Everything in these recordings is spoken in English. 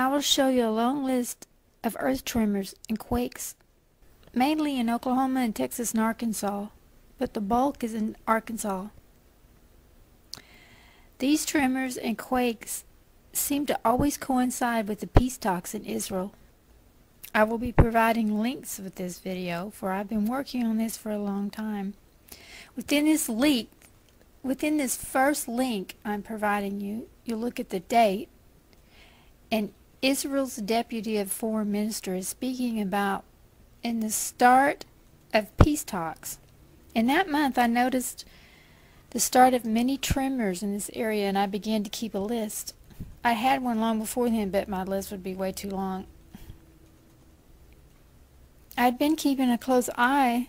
I will show you a long list of earth tremors and quakes, mainly in Oklahoma and Texas and Arkansas, but the bulk is in Arkansas. These tremors and quakes seem to always coincide with the peace talks in Israel. I will be providing links with this video, for I've been working on this for a long time. Within this first link I'm providing you, you'll look at the date, and Israel's Deputy of Foreign Minister is speaking about in the start of peace talks. In that month I noticed the start of many tremors in this area, and I began to keep a list. I had one long before then, but my list would be way too long. I'd been keeping a close eye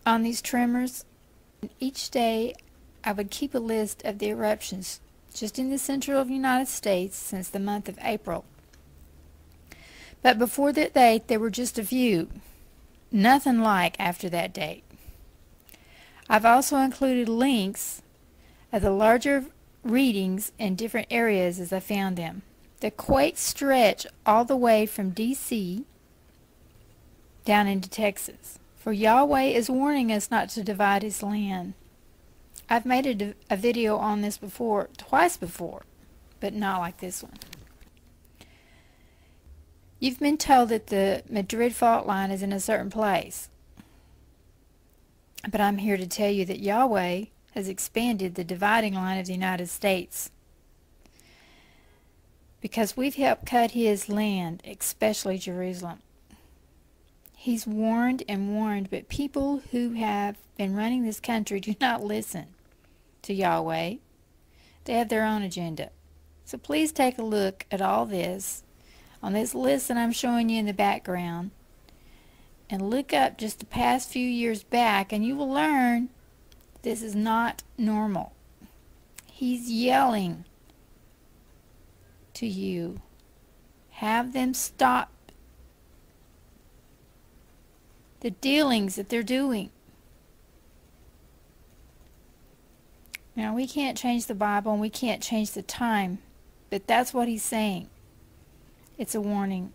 on these tremors, and each day I would keep a list of the eruptions just in the central United States since the month of April. But before that date there were just a few, nothing like after that date. I've also included links of the larger readings in different areas as I found them. The quakes stretch all the way from D.C. down into Texas, for Yahweh is warning us not to divide his land. I've made a video on this before, twice before, but not like this one. You've been told that the Madrid fault line is in a certain place, but I'm here to tell you that Yahweh has expanded the dividing line of the United States, because we've helped cut his land, especially Jerusalem. He's warned and warned, but people who have been running this country do not listen to Yahweh. They have their own agenda. So please take a look at all this on this list that I'm showing you in the background, and look up just the past few years back, and you will learn this is not normal. He's yelling to you. Have them stop the dealings that they're doing. Now, we can't change the Bible and we can't change the time, but that's what he's saying. It's a warning.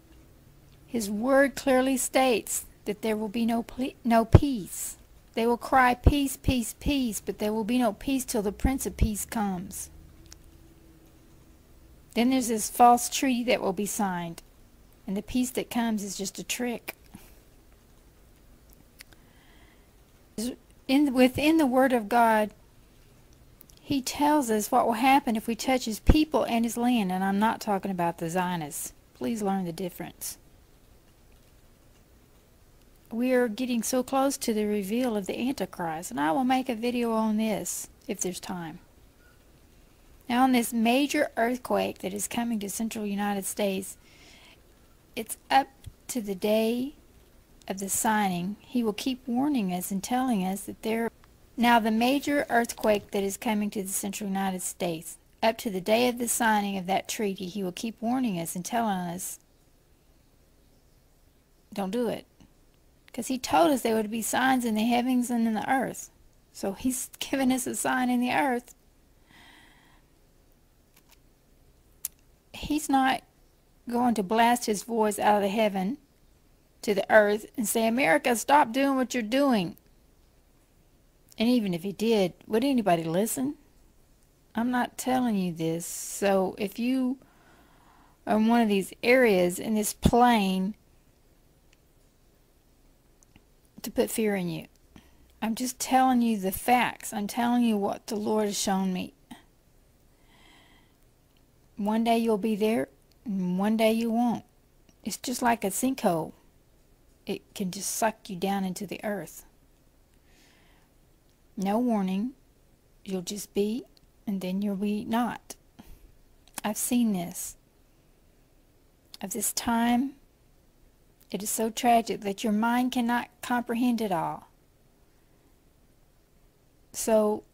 His word clearly states that there will be no peace. They will cry peace, peace, peace, but there will be no peace till the Prince of Peace comes. Then there's this false treaty that will be signed, and the peace that comes is just a trick. Within the Word of God, he tells us what will happen if we touch his people and his land, and I'm not talking about the Zionists. Please learn the difference. We are getting so close to the reveal of the Antichrist, and I will make a video on this if there's time. Now, on this major earthquake that is coming to central United States, it's up to the day of the signing. He will keep warning us and telling us that now the major earthquake that is coming to the central United States, up to the day of the signing of that treaty, he will keep warning us and telling us, don't do it. Because he told us there would be signs in the heavens and in the earth. So he's given us a sign in the earth. He's not going to blast his voice out of the heaven to the earth and say, America, stop doing what you're doing. And even if he did, would anybody listen? I'm not telling you this. So if you are in one of these areas in this plane, to put fear in you, I'm just telling you the facts. I'm telling you what the Lord has shown me. One day you'll be there, and one day you won't. It's just like a sinkhole. It can just suck you down into the earth. No warning. You'll just be, and then you'll be not. I've seen this. Of this time, it is so tragic that your mind cannot comprehend it all. So,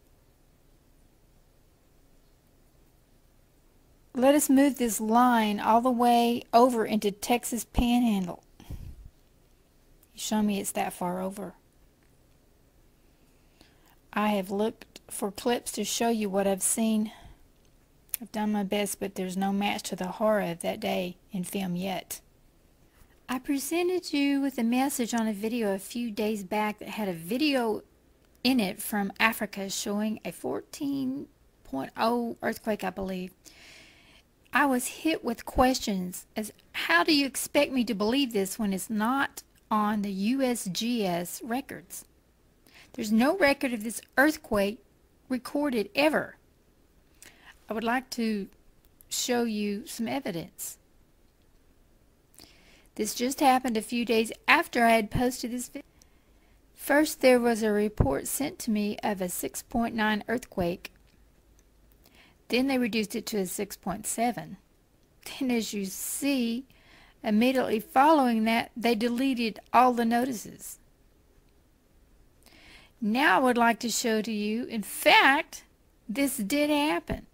let us move this line all the way over into Texas Panhandle. You show me it's that far over. I have looked for clips to show you what I've seen. I've done my best, but there's no match to the horror of that day. in film yet. I presented you with a message on a video a few days back that had a video in it from Africa showing a 14.0 earthquake, I believe. I was hit with questions as, how do you expect me to believe this when it's not on the USGS records? There's no record of this earthquake recorded ever. I would like to show you some evidence. This just happened a few days after I had posted this video. First, there was a report sent to me of a 6.9 earthquake. Then they reduced it to a 6.7. Then, as you see, immediately following that, they deleted all the notices. Now I would like to show to you, in fact, this did happen.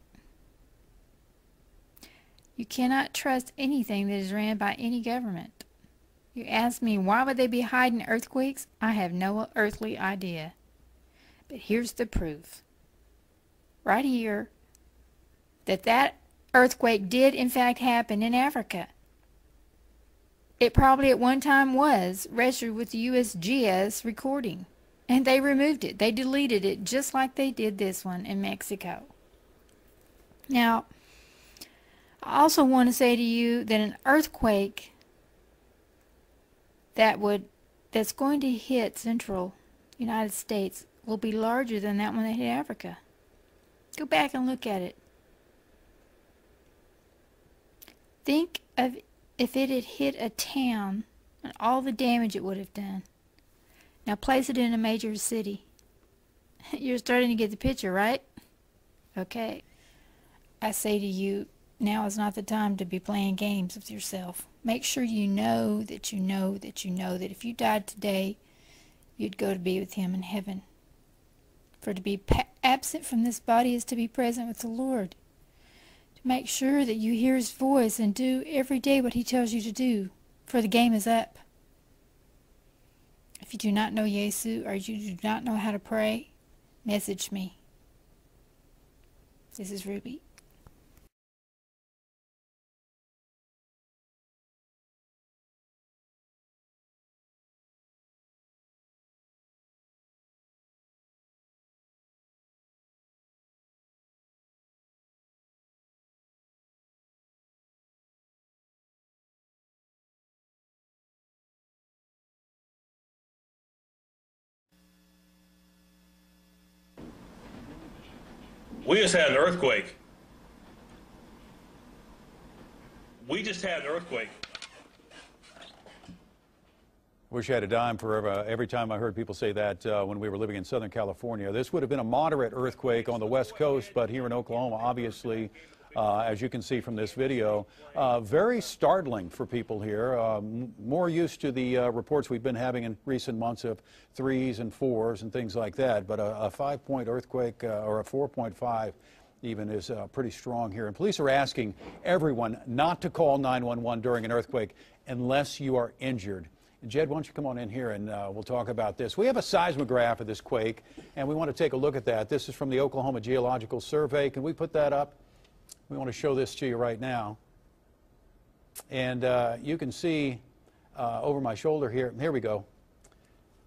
You cannot trust anything that is ran by any government. You ask me, why would they be hiding earthquakes? I have no earthly idea. But here's the proof. Right here, that earthquake did in fact happen in Africa. It probably at one time was registered with the USGS recording. And they removed it. They deleted it just like they did this one in Mexico. Now, I also want to say to you that an earthquake that's going to hit central United States will be larger than that one that hit Africa. Go back and look at it. Think of if it had hit a town and all the damage it would have done. Now place it in a major city. You're starting to get the picture, right? Okay. I say to you, now is not the time to be playing games with yourself. Make sure you know that you know that you know that if you died today, you'd go to be with Him in heaven. For to be absent from this body is to be present with the Lord. To make sure that you hear His voice and do every day what He tells you to do, for the game is up. If you do not know Jesus or you do not know how to pray, message me. This is Ruby. We just had an earthquake. We just had an earthquake. Wish I had a dime for every time I heard people say that when we were living in Southern California. This would have been a moderate earthquake on the West Coast, but here in Oklahoma, obviously, as you can see from this video, very startling for people here. More used to the reports we've been having in recent months of 3s and 4s and things like that, but a 5-point earthquake or a 4.5 even is pretty strong here. And police are asking everyone not to call 911 during an earthquake unless you are injured. Jed, why don't you come on in here and we'll talk about this. We have a seismograph of this quake, and we want to take a look at that. This is from the Oklahoma Geological Survey. Can we put that up? We want to show this to you right now. And you can see over my shoulder here, here we go.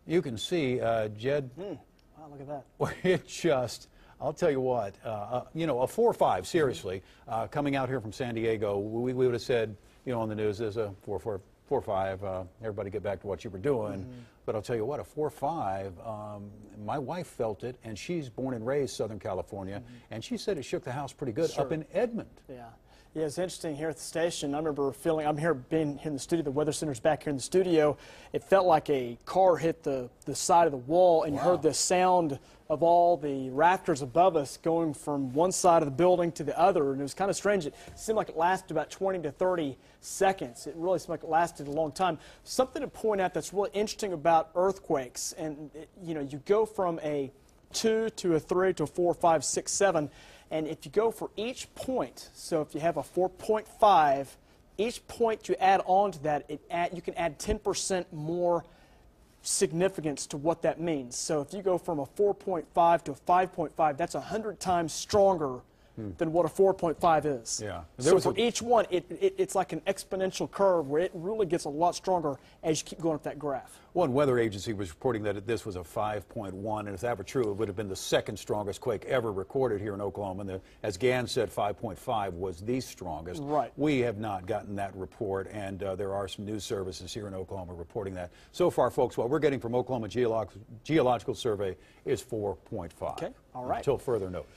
You can see, Jed. Wow, look at that. It just, I'll tell you what, you know, a 4.5, seriously, coming out here from San Diego, we would have said, you know, on the news, there's a 4.5, everybody get back to what you were doing. But I'll tell you what, a 4.5, my wife felt it, and she's born and raised Southern California, and she said it shook the house pretty good up in Edmond. Yeah, it's interesting here at the station. I remember feeling, I'm here, being here in the studio, the weather center's back here in the studio. It felt like a car hit the side of the wall, and you heard the sound of all the rafters above us going from one side of the building to the other, and it was kind of strange. It seemed like it lasted about 20 to 30 seconds. It really seemed like it lasted a long time. Something to point out that's really interesting about earthquakes, and you know, you go from a 2 to a 3 to a 4, 5, 6, 7, and if you go for each point, so if you have a 4.5, each point you add on to that, you can add 10% more significance to what that means. So if you go from a 4.5 to a 5.5, that's 100 times stronger than what a 4.5 is. Yeah. So for each one, it's like an exponential curve where it really gets a lot stronger as you keep going up that graph. One weather agency was reporting that this was a 5.1, and if that were true, it would have been the second strongest quake ever recorded here in Oklahoma. And as Gann said, 5.5 was the strongest. Right. We have not gotten that report, and there are some news services here in Oklahoma reporting that. So far, folks, what we're getting from Oklahoma Geological Survey is 4.5. Okay, all right. Until further notice.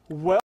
Well.